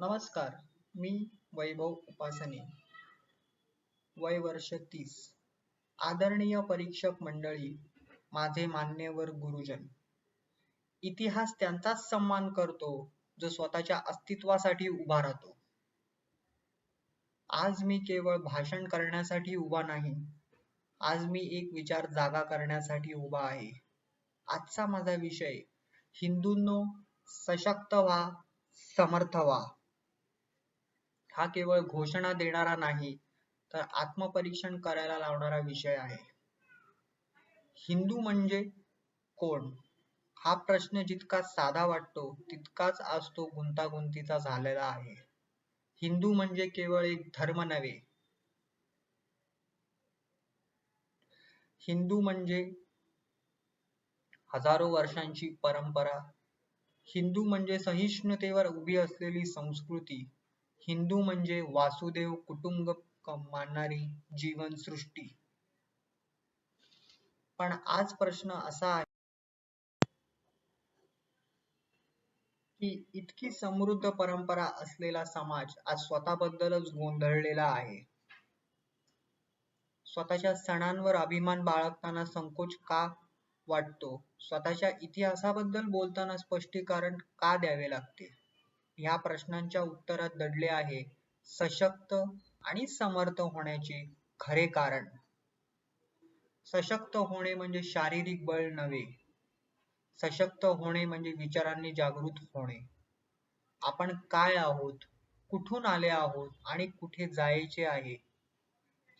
नमस्कार, मी वैभव उपासने, वय वर्ष 30. आदरणीय परीक्षक मंडळी, माझे मान्यवर गुरुजन. इतिहास त्यांचाच सन्मान करतो, जो स्वतःच्या अस्तित्वासाठी उभा राहतो. आज मी केवळ भाषण करण्यासाठी उभा नाही, आज मी एक विचार जागा करण्यासाठी उभा आहे. आजचा माझा विषय, हिंदूंनो सशक्त व्हा, समर्थ व्हा. हा केवळ घोषणा देणारा नाही, तर आत्मपरीक्षण करायला लावणारा विषय आहे. हिंदू म्हणजे कोण? हा प्रश्न जितका साधा वाटतो, तितकाच आज तो गुंतागुंतीचा झालेला आहे. हिंदू म्हणजे केवळ एक धर्म नव्हे. हिंदू म्हणजे हजारो वर्षांची परंपरा. हिंदू म्हणजे सहिष्णुतेवर उभी असलेली संस्कृती. हिंदू म्हणजे वासुदेव कुटुंबकम मानणारी जीवनसृष्टी. पण आज प्रश्न असा आहे की इतकी समृद्ध परंपरा असलेला समाज आज स्वतःबद्दलच गोंधळलेला आहे. स्वतःच्या सणांवर अभिमान बाळगताना संकोच का वाटतो? स्वतःच्या इतिहासाबद्दल बोलताना स्पष्टीकरण का द्यावे लागते? या प्रश्नांच्या उत्तरात दडले आहे सशक्त आणि समर्थ होण्याचे खरे कारण. सशक्त होणे म्हणजे शारीरिक बळ नव्हे. सशक्त होणे म्हणजे विचारांनी जागृत होणे. आपण काय आहोत, कुठून आले आहोत आणि कुठे जायचे आहे,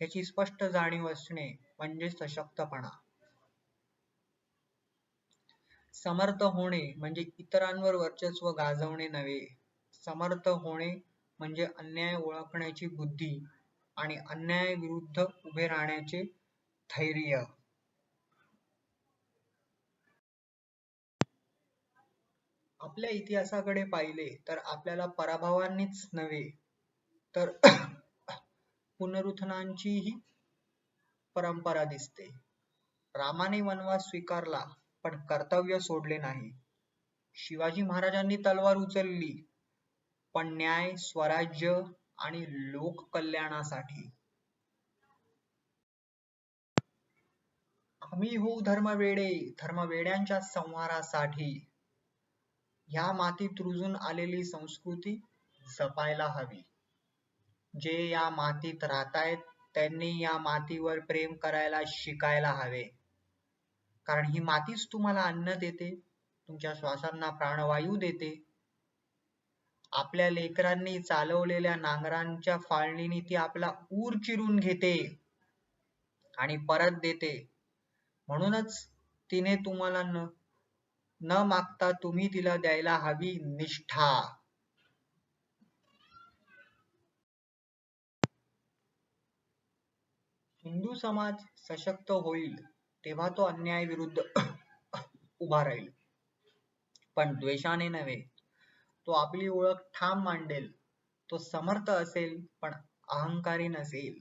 याची स्पष्ट जाणीव असणे म्हणजे सशक्तपणा. समर्थ होणे म्हणजे इतरांवर वर्चस्व गाजवणे नव्हे. समर्थ होणे म्हणजे अन्याय ओळखण्याची बुद्धी आणि अन्यायाविरुद्ध उभे राहण्याचे धैर्य. आपल्या इतिहासाकडे पाहिले तर आपल्याला पराभवांनीच नव्हे तर पुनरुत्थानांचीही परंपरा दिसते. रामाने वनवास स्वीकारला पण कर्तव्य सोडले नाही. शिवाजी महाराजांनी तलवार उचलली पण न्याय, स्वराज्य आणि लोककल्याणासाठी. आम्ही होऊ धर्मवेडे, धर्मवेड्यांच्या संहारासाठी. ह्या मातीत रुजून आलेली संस्कृती जपायला हवी. जे या मातीत राहतायत त्यांनी या मातीवर प्रेम करायला शिकायला हवे. कारण ही मातीच तुम्हाला अन्न देते, तुमच्या श्वासांना प्राणवायू देते. आपल्या लेकरांनी चालवलेल्या नांगरांच्या फाळणीने ती आपला ऊर चिरून घेते आणि परत देते. म्हणूनच तिने तुम्हाला न मागता तुम्ही तिला द्यायला हवी निष्ठा. हिंदू समाज सशक्त होईल तेव्हा तो अन्यायाविरुद्ध उभा राहील, पण द्वेषाने नव्हे. तो आपली ओळख ठाम मांडेल. तो समर्थ असेल पण अहंकारी नसेल.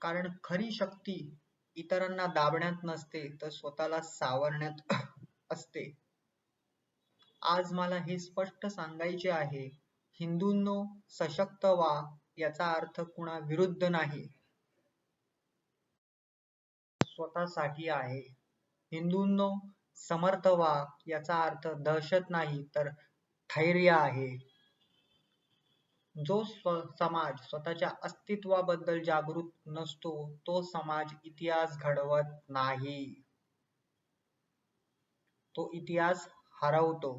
कारण खरी शक्ती इतरांना दाबण्यात नसते तर स्वतःला सावरण्यात असते. आज मला हे स्पष्ट सांगायचे आहे, हिंदूंनो सशक्त व्हा याचा अर्थ कुणा विरुद्ध नाही, स्वतःसाठी आहे. हिंदूंनो समर्थ व्हा याचा अर्थ दहशत नाही तर धैर्य आहे. जो समाज स्वतःच्या अस्तित्वाबद्दल जागृत नसतो तो समाज इतिहास घडवत नाही. तो इतिहास हरवतो.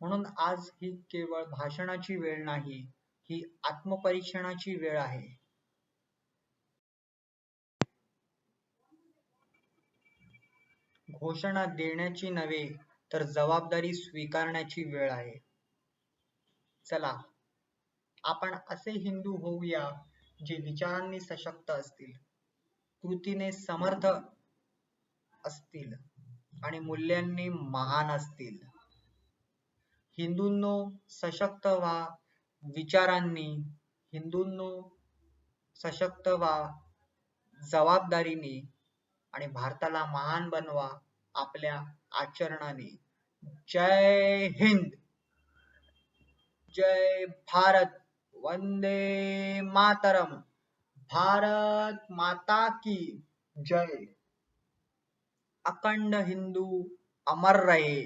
म्हणून आज ही केवळ भाषणाची वेळ नाही, ही आत्मपरीक्षणाची वेळ आहे. घोषणा देण्याची नव्हे तर जबाबदारी स्वीकारण्याची वेळ आहे. चला आपण असे हिंदू होऊया जे विचारांनी सशक्त असतील, कृतीने समर्थ असतील आणि मूल्यांनी महान असतील. हिंदूंनो सशक्त व्हा विचारांनी, हिंदूंनो सशक्त व्हा जबाबदारीने आणि भारताला महान बनवा आपल्या आचरणाने. जय हिंद, जय भारत, वंदे मातरम, भारत माता की जय, अखंड हिंदू अमर रहे.